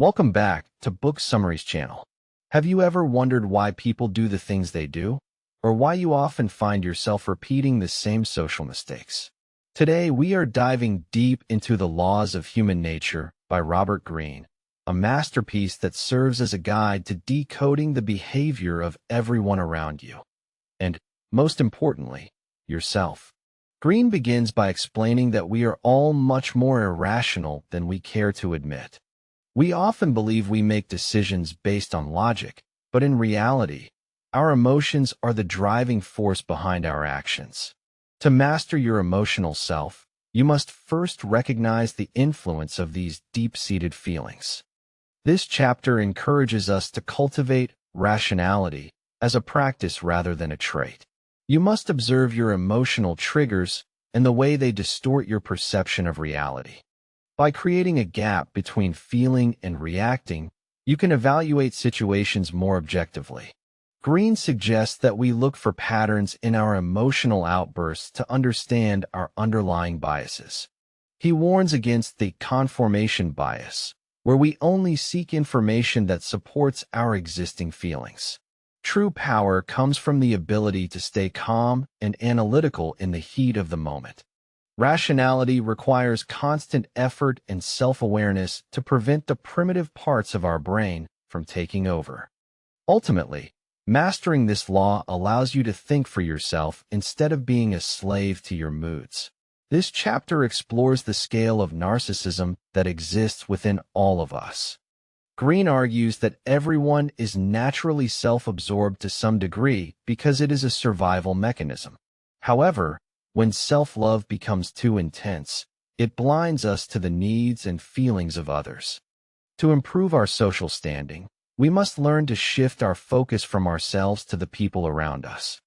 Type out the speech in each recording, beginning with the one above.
Welcome back to Book Summaries channel. Have you ever wondered why people do the things they do? Or why you often find yourself repeating the same social mistakes? Today, we are diving deep into The Laws of Human Nature by Robert Greene, a masterpiece that serves as a guide to decoding the behavior of everyone around you. And, most importantly, yourself. Greene begins by explaining that we are all much more irrational than we care to admit. We often believe we make decisions based on logic, but in reality, our emotions are the driving force behind our actions. To master your emotional self, you must first recognize the influence of these deep-seated feelings. This chapter encourages us to cultivate rationality as a practice rather than a trait. You must observe your emotional triggers and the way they distort your perception of reality. By creating a gap between feeling and reacting, you can evaluate situations more objectively. Greene suggests that we look for patterns in our emotional outbursts to understand our underlying biases. He warns against the confirmation bias, where we only seek information that supports our existing feelings. True power comes from the ability to stay calm and analytical in the heat of the moment. Rationality requires constant effort and self-awareness to prevent the primitive parts of our brain from taking over. Ultimately, mastering this law allows you to think for yourself instead of being a slave to your moods. This chapter explores the scale of narcissism that exists within all of us. Greene argues that everyone is naturally self-absorbed to some degree because it is a survival mechanism. However, when self-love becomes too intense, it blinds us to the needs and feelings of others. To improve our social standing, we must learn to shift our focus from ourselves to the people around us.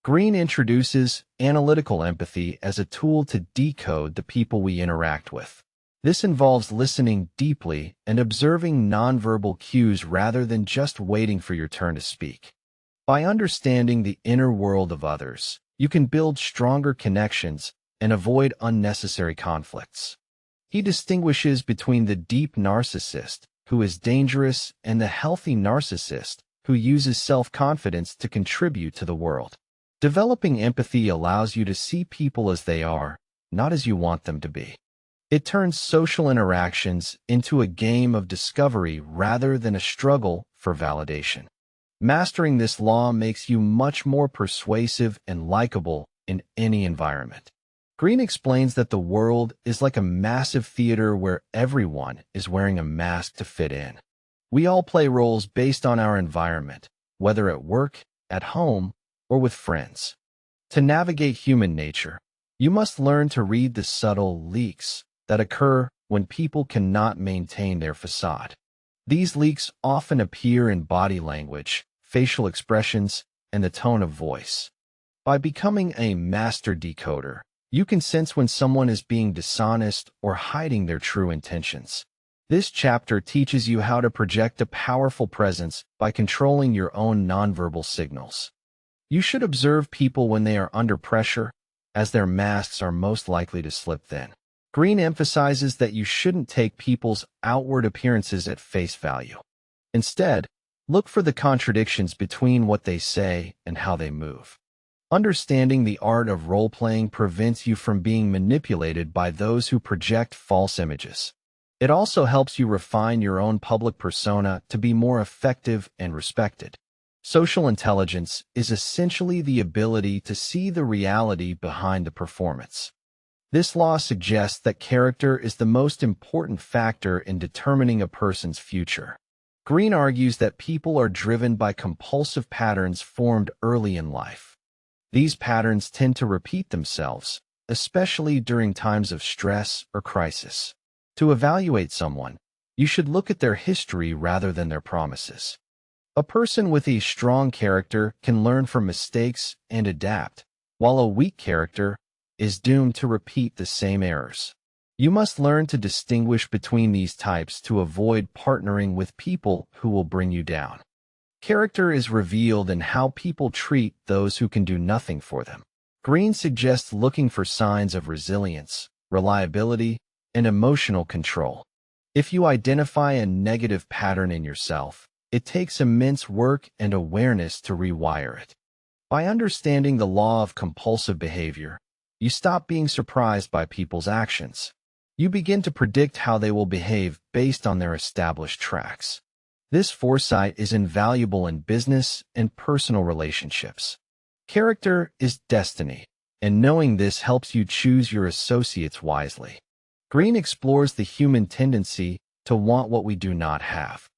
Greene introduces analytical empathy as a tool to decode the people we interact with. This involves listening deeply and observing nonverbal cues rather than just waiting for your turn to speak. By understanding the inner world of others, you can build stronger connections and avoid unnecessary conflicts. He distinguishes between the deep narcissist, who is dangerous, and the healthy narcissist, who uses self-confidence to contribute to the world. Developing empathy allows you to see people as they are, not as you want them to be. It turns social interactions into a game of discovery rather than a struggle for validation. Mastering this law makes you much more persuasive and likable in any environment. Greene explains that the world is like a massive theater where everyone is wearing a mask to fit in. We all play roles based on our environment, whether at work, at home, or with friends. To navigate human nature, you must learn to read the subtle leaks that occur when people cannot maintain their facade. These leaks often appear in body language, facial expressions, and the tone of voice. By becoming a master decoder, you can sense when someone is being dishonest or hiding their true intentions. This chapter teaches you how to project a powerful presence by controlling your own nonverbal signals. You should observe people when they are under pressure, as their masks are most likely to slip then. Greene emphasizes that you shouldn't take people's outward appearances at face value. Instead, look for the contradictions between what they say and how they move. Understanding the art of role-playing prevents you from being manipulated by those who project false images. It also helps you refine your own public persona to be more effective and respected. Social intelligence is essentially the ability to see the reality behind the performance. This law suggests that character is the most important factor in determining a person's future. Greene argues that people are driven by compulsive patterns formed early in life. These patterns tend to repeat themselves, especially during times of stress or crisis. To evaluate someone, you should look at their history rather than their promises. A person with a strong character can learn from mistakes and adapt, while a weak character is doomed to repeat the same errors. You must learn to distinguish between these types to avoid partnering with people who will bring you down. Character is revealed in how people treat those who can do nothing for them. Greene suggests looking for signs of resilience, reliability, and emotional control. If you identify a negative pattern in yourself, it takes immense work and awareness to rewire it. By understanding the law of compulsive behavior, you stop being surprised by people's actions. You begin to predict how they will behave based on their established tracks. This foresight is invaluable in business and personal relationships. Character is destiny, and knowing this helps you choose your associates wisely. Greene explores the human tendency to want what we do not have.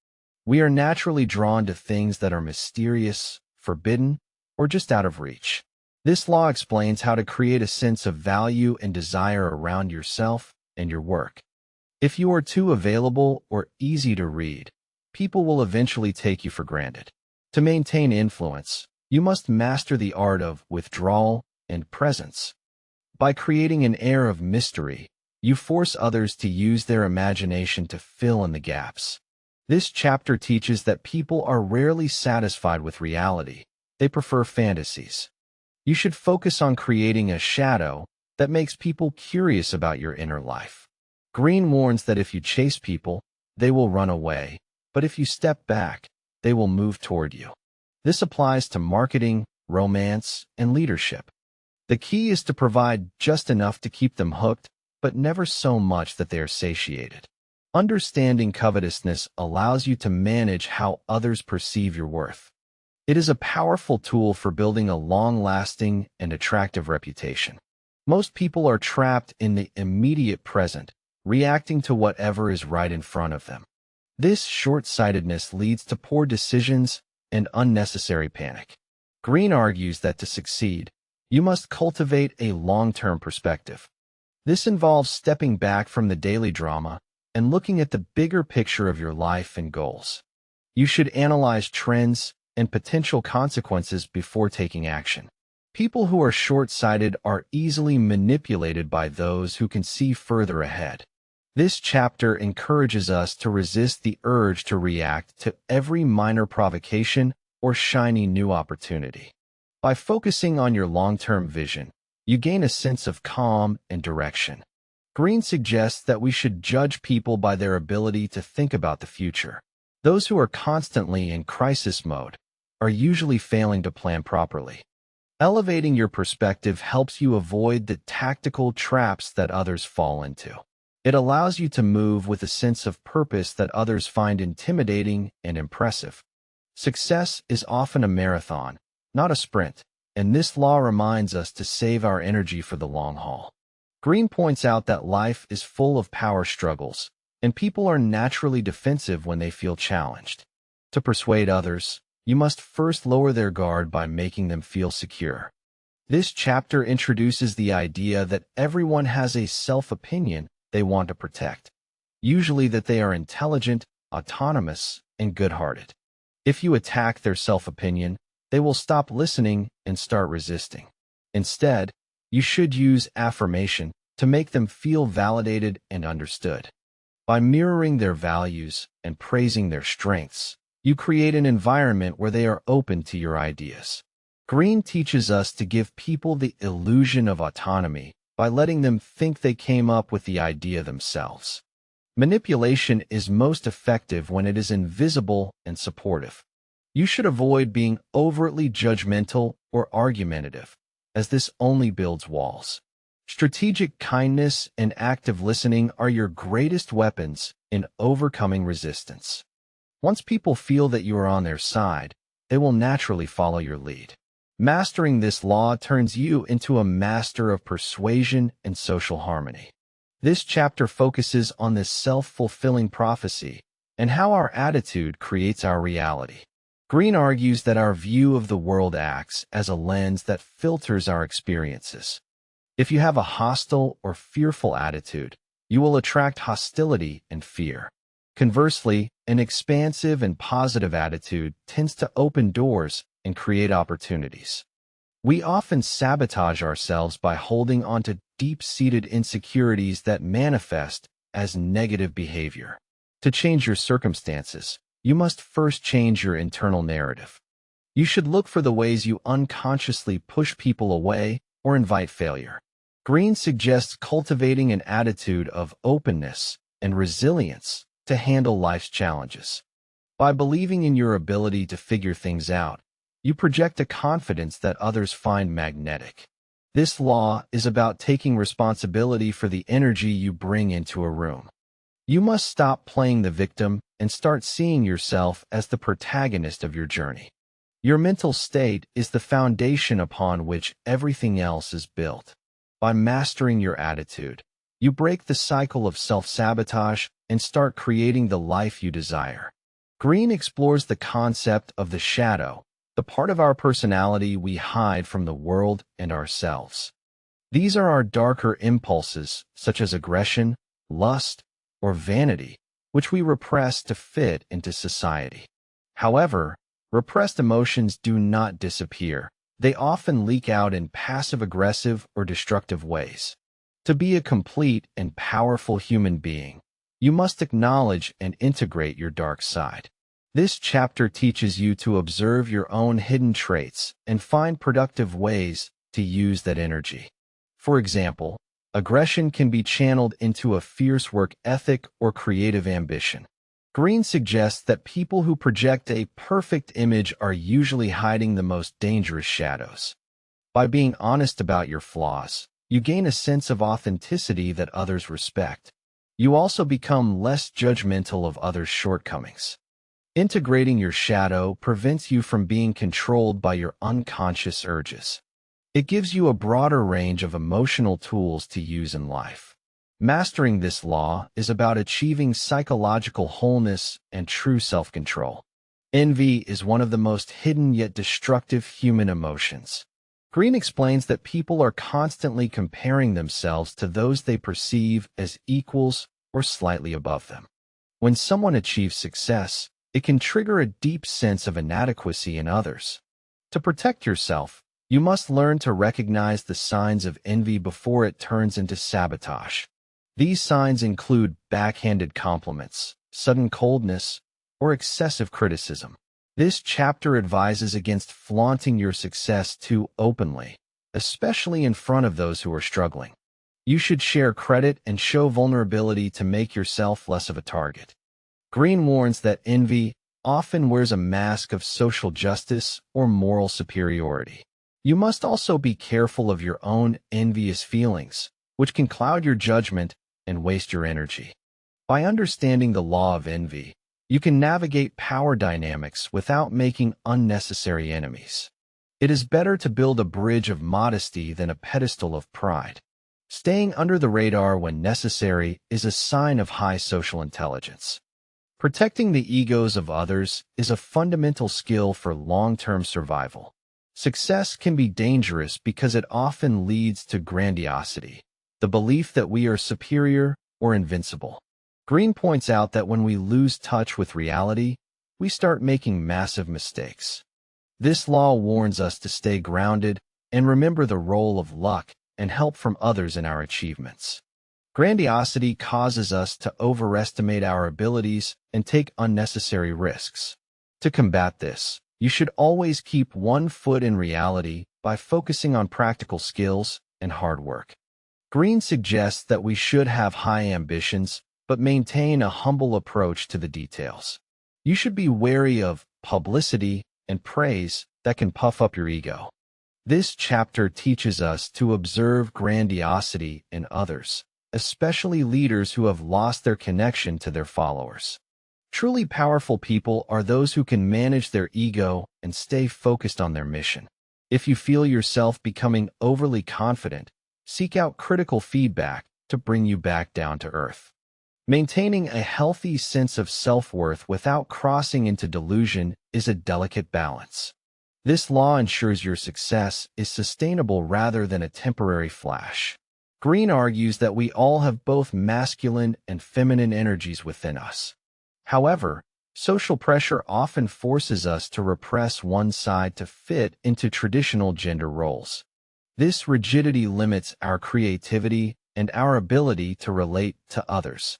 We are naturally drawn to things that are mysterious, forbidden, or just out of reach. This law explains how to create a sense of value and desire around yourself and your work. If you are too available or easy to read, people will eventually take you for granted. To maintain influence, you must master the art of withdrawal and presence. By creating an air of mystery, you force others to use their imagination to fill in the gaps. This chapter teaches that people are rarely satisfied with reality. They prefer fantasies. You should focus on creating a shadow that makes people curious about your inner life. Greene warns that if you chase people, they will run away, but if you step back, they will move toward you. This applies to marketing, romance, and leadership. The key is to provide just enough to keep them hooked, but never so much that they are satiated. Understanding covetousness allows you to manage how others perceive your worth. It is a powerful tool for building a long-lasting and attractive reputation. Most people are trapped in the immediate present, reacting to whatever is right in front of them. This short-sightedness leads to poor decisions and unnecessary panic. Greene argues that to succeed, you must cultivate a long-term perspective. This involves stepping back from the daily drama and looking at the bigger picture of your life and goals. You should analyze trends and potential consequences before taking action. People who are short-sighted are easily manipulated by those who can see further ahead. This chapter encourages us to resist the urge to react to every minor provocation or shiny new opportunity. By focusing on your long-term vision, you gain a sense of calm and direction. Greene suggests that we should judge people by their ability to think about the future. Those who are constantly in crisis mode are usually failing to plan properly. Elevating your perspective helps you avoid the tactical traps that others fall into. It allows you to move with a sense of purpose that others find intimidating and impressive. Success is often a marathon, not a sprint, and this law reminds us to save our energy for the long haul. Greene points out that life is full of power struggles, and people are naturally defensive when they feel challenged. To persuade others, you must first lower their guard by making them feel secure. This chapter introduces the idea that everyone has a self-opinion they want to protect, usually that they are intelligent, autonomous, and good-hearted. If you attack their self-opinion, they will stop listening and start resisting. Instead, you should use affirmation to make them feel validated and understood. By mirroring their values and praising their strengths, you create an environment where they are open to your ideas. Greene teaches us to give people the illusion of autonomy by letting them think they came up with the idea themselves. Manipulation is most effective when it is invisible and supportive. You should avoid being overtly judgmental or argumentative, as this only builds walls. Strategic kindness and active listening are your greatest weapons in overcoming resistance. Once people feel that you are on their side, they will naturally follow your lead. Mastering this law turns you into a master of persuasion and social harmony. This chapter focuses on this self-fulfilling prophecy and how our attitude creates our reality. Greene argues that our view of the world acts as a lens that filters our experiences. If you have a hostile or fearful attitude, you will attract hostility and fear. Conversely, an expansive and positive attitude tends to open doors and create opportunities. We often sabotage ourselves by holding on to deep-seated insecurities that manifest as negative behavior. To change your circumstances, you must first change your internal narrative. You should look for the ways you unconsciously push people away or invite failure. Greene suggests cultivating an attitude of openness and resilience to handle life's challenges. By believing in your ability to figure things out, you project a confidence that others find magnetic. This law is about taking responsibility for the energy you bring into a room. You must stop playing the victim and start seeing yourself as the protagonist of your journey. Your mental state is the foundation upon which everything else is built. By mastering your attitude, you break the cycle of self-sabotage and start creating the life you desire. Greene explores the concept of the shadow, the part of our personality we hide from the world and ourselves. These are our darker impulses, such as aggression, lust, or vanity, which we repress to fit into society. However, repressed emotions do not disappear. They often leak out in passive-aggressive or destructive ways. To be a complete and powerful human being, you must acknowledge and integrate your dark side. This chapter teaches you to observe your own hidden traits and find productive ways to use that energy. For example, aggression can be channeled into a fierce work ethic or creative ambition. Greene suggests that people who project a perfect image are usually hiding the most dangerous shadows. By being honest about your flaws, you gain a sense of authenticity that others respect. You also become less judgmental of others' shortcomings. Integrating your shadow prevents you from being controlled by your unconscious urges. It gives you a broader range of emotional tools to use in life. Mastering this law is about achieving psychological wholeness and true self-control. Envy is one of the most hidden yet destructive human emotions. Greene explains that people are constantly comparing themselves to those they perceive as equals or slightly above them. When someone achieves success, it can trigger a deep sense of inadequacy in others. To protect yourself, you must learn to recognize the signs of envy before it turns into sabotage. These signs include backhanded compliments, sudden coldness, or excessive criticism. This chapter advises against flaunting your success too openly, especially in front of those who are struggling. You should share credit and show vulnerability to make yourself less of a target. Greene warns that envy often wears a mask of social justice or moral superiority. You must also be careful of your own envious feelings, which can cloud your judgment and waste your energy. By understanding the law of envy, you can navigate power dynamics without making unnecessary enemies. It is better to build a bridge of modesty than a pedestal of pride. Staying under the radar when necessary is a sign of high social intelligence. Protecting the egos of others is a fundamental skill for long-term survival. Success can be dangerous because it often leads to grandiosity, the belief that we are superior or invincible. Greene points out that when we lose touch with reality, we start making massive mistakes. This law warns us to stay grounded and remember the role of luck and help from others in our achievements. Grandiosity causes us to overestimate our abilities and take unnecessary risks. To combat this, you should always keep one foot in reality by focusing on practical skills and hard work. Greene suggests that we should have high ambitions, but maintain a humble approach to the details. You should be wary of publicity and praise that can puff up your ego. This chapter teaches us to observe grandiosity in others, especially leaders who have lost their connection to their followers. Truly powerful people are those who can manage their ego and stay focused on their mission. If you feel yourself becoming overly confident, seek out critical feedback to bring you back down to earth. Maintaining a healthy sense of self-worth without crossing into delusion is a delicate balance. This law ensures your success is sustainable rather than a temporary flash. Greene argues that we all have both masculine and feminine energies within us. However, social pressure often forces us to repress one side to fit into traditional gender roles. This rigidity limits our creativity and our ability to relate to others.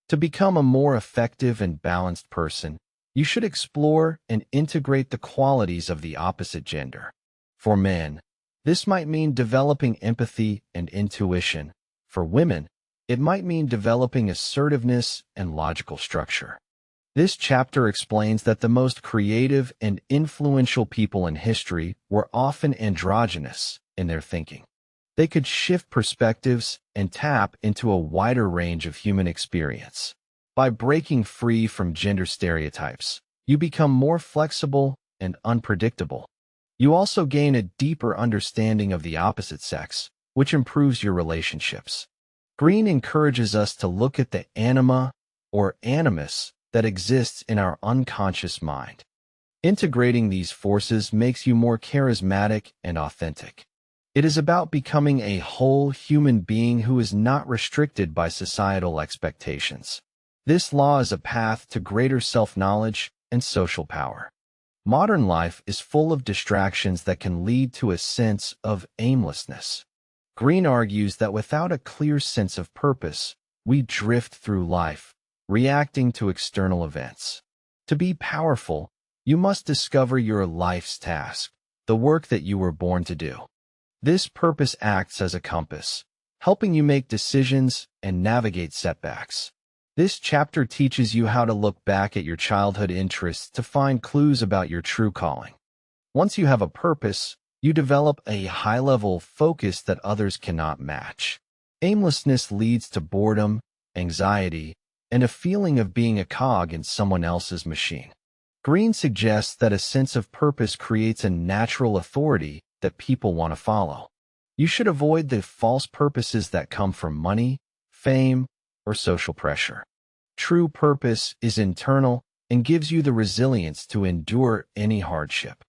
To become a more effective and balanced person, you should explore and integrate the qualities of the opposite gender. For men, this might mean developing empathy and intuition. For women, it might mean developing assertiveness and logical structure. This chapter explains that the most creative and influential people in history were often androgynous in their thinking. They could shift perspectives and tap into a wider range of human experience. By breaking free from gender stereotypes, you become more flexible and unpredictable. You also gain a deeper understanding of the opposite sex, which improves your relationships. Greene encourages us to look at the anima or animus that exists in our unconscious mind. Integrating these forces makes you more charismatic and authentic. It is about becoming a whole human being who is not restricted by societal expectations. This law is a path to greater self-knowledge and social power. Modern life is full of distractions that can lead to a sense of aimlessness. Greene argues that without a clear sense of purpose, we drift through life, reacting to external events. To be powerful, you must discover your life's task, the work that you were born to do. This purpose acts as a compass, helping you make decisions and navigate setbacks. This chapter teaches you how to look back at your childhood interests to find clues about your true calling. Once you have a purpose, you develop a high-level focus that others cannot match. Aimlessness leads to boredom, anxiety, and a feeling of being a cog in someone else's machine. Greene suggests that a sense of purpose creates a natural authority that people want to follow. You should avoid the false purposes that come from money, fame, or social pressure. True purpose is internal and gives you the resilience to endure any hardship.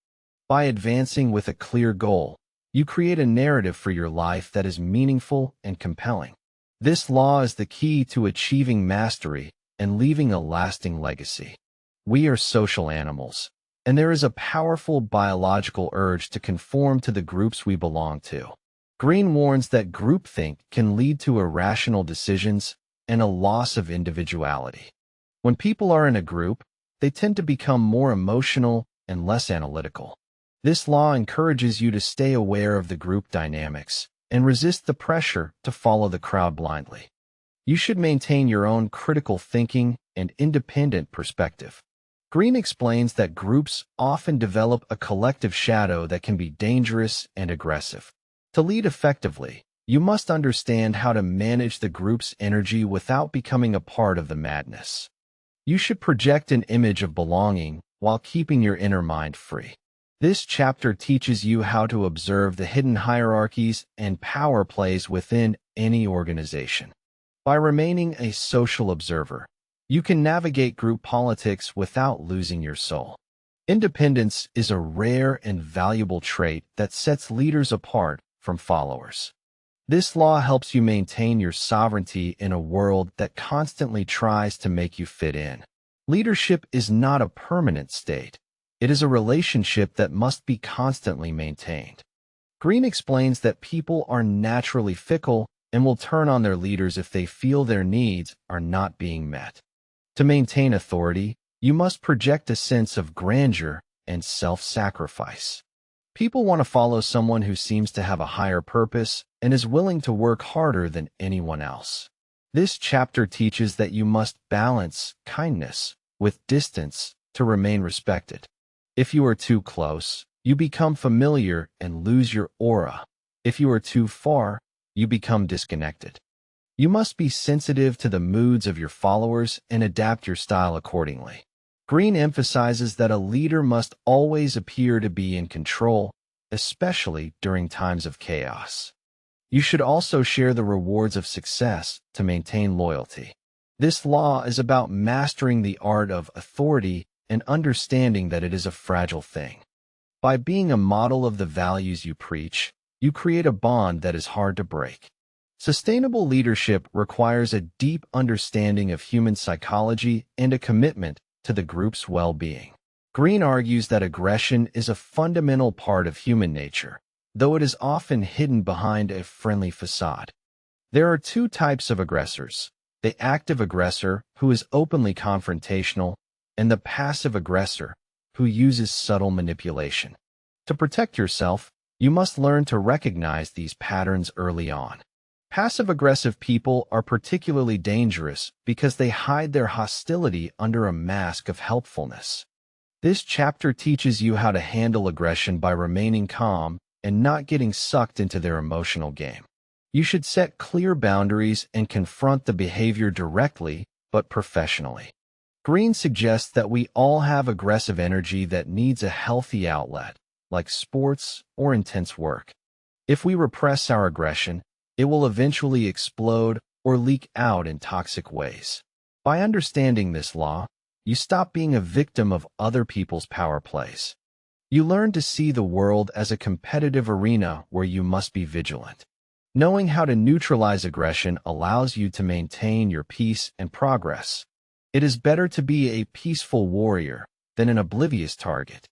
By advancing with a clear goal, you create a narrative for your life that is meaningful and compelling. This law is the key to achieving mastery and leaving a lasting legacy. We are social animals, and there is a powerful biological urge to conform to the groups we belong to. Greene warns that groupthink can lead to irrational decisions and a loss of individuality. When people are in a group, they tend to become more emotional and less analytical. This law encourages you to stay aware of the group dynamics and resist the pressure to follow the crowd blindly. You should maintain your own critical thinking and independent perspective. Greene explains that groups often develop a collective shadow that can be dangerous and aggressive. To lead effectively, you must understand how to manage the group's energy without becoming a part of the madness. You should project an image of belonging while keeping your inner mind free. This chapter teaches you how to observe the hidden hierarchies and power plays within any organization. By remaining a social observer, you can navigate group politics without losing your soul. Independence is a rare and valuable trait that sets leaders apart from followers. This law helps you maintain your sovereignty in a world that constantly tries to make you fit in. Leadership is not a permanent state. It is a relationship that must be constantly maintained. Greene explains that people are naturally fickle and will turn on their leaders if they feel their needs are not being met. To maintain authority, you must project a sense of grandeur and self-sacrifice. People want to follow someone who seems to have a higher purpose and is willing to work harder than anyone else. This chapter teaches that you must balance kindness with distance to remain respected. If you are too close, you become familiar and lose your aura. If you are too far, you become disconnected. You must be sensitive to the moods of your followers and adapt your style accordingly. Greene emphasizes that a leader must always appear to be in control, especially during times of chaos. You should also share the rewards of success to maintain loyalty. This law is about mastering the art of authority and understanding that it is a fragile thing. By being a model of the values you preach, you create a bond that is hard to break. Sustainable leadership requires a deep understanding of human psychology and a commitment to the group's well-being. Greene argues that aggression is a fundamental part of human nature, though it is often hidden behind a friendly facade. There are two types of aggressors: the active aggressor, who is openly confrontational, and the passive aggressor, who uses subtle manipulation. To protect yourself, you must learn to recognize these patterns early on. Passive-aggressive people are particularly dangerous because they hide their hostility under a mask of helpfulness. This chapter teaches you how to handle aggression by remaining calm and not getting sucked into their emotional game. You should set clear boundaries and confront the behavior directly, but professionally. Greene suggests that we all have aggressive energy that needs a healthy outlet, like sports or intense work. If we repress our aggression, it will eventually explode or leak out in toxic ways. By understanding this law, you stop being a victim of other people's power plays. You learn to see the world as a competitive arena where you must be vigilant. Knowing how to neutralize aggression allows you to maintain your peace and progress. It is better to be a peaceful warrior than an oblivious target.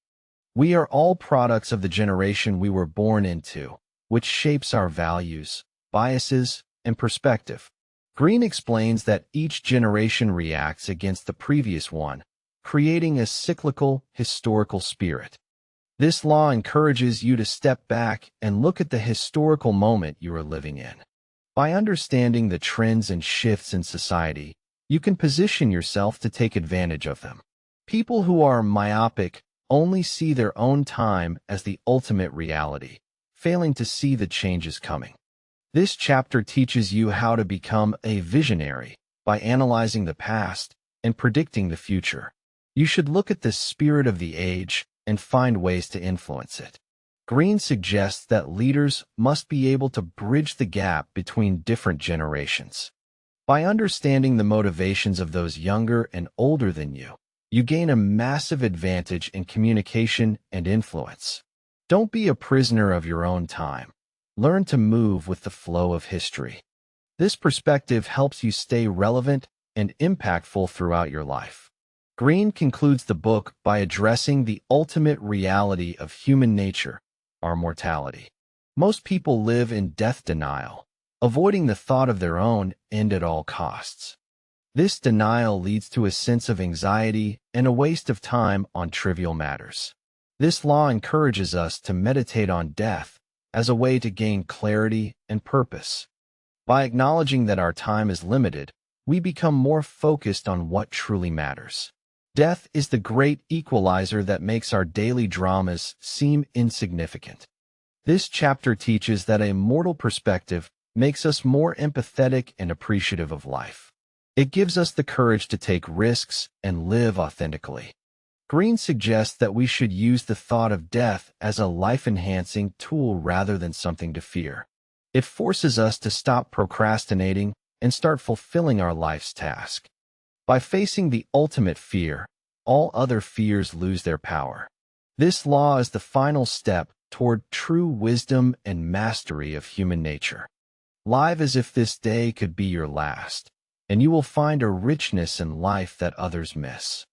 We are all products of the generation we were born into, which shapes our values, biases, and perspective. Greene explains that each generation reacts against the previous one, creating a cyclical, historical spirit. This law encourages you to step back and look at the historical moment you are living in. By understanding the trends and shifts in society, you can position yourself to take advantage of them. People who are myopic only see their own time as the ultimate reality, failing to see the changes coming. This chapter teaches you how to become a visionary by analyzing the past and predicting the future. You should look at the spirit of the age and find ways to influence it. Greene suggests that leaders must be able to bridge the gap between different generations. By understanding the motivations of those younger and older than you, you gain a massive advantage in communication and influence. Don't be a prisoner of your own time. Learn to move with the flow of history. This perspective helps you stay relevant and impactful throughout your life. Greene concludes the book by addressing the ultimate reality of human nature, our mortality. Most people live in death denial, avoiding the thought of their own end at all costs. This denial leads to a sense of anxiety and a waste of time on trivial matters. This law encourages us to meditate on death as a way to gain clarity and purpose. By acknowledging that our time is limited, we become more focused on what truly matters. Death is the great equalizer that makes our daily dramas seem insignificant. This chapter teaches that a mortal perspective makes us more empathetic and appreciative of life. It gives us the courage to take risks and live authentically. Greene suggests that we should use the thought of death as a life-enhancing tool rather than something to fear. It forces us to stop procrastinating and start fulfilling our life's task. By facing the ultimate fear, all other fears lose their power. This law is the final step toward true wisdom and mastery of human nature. Live as if this day could be your last, and you will find a richness in life that others miss.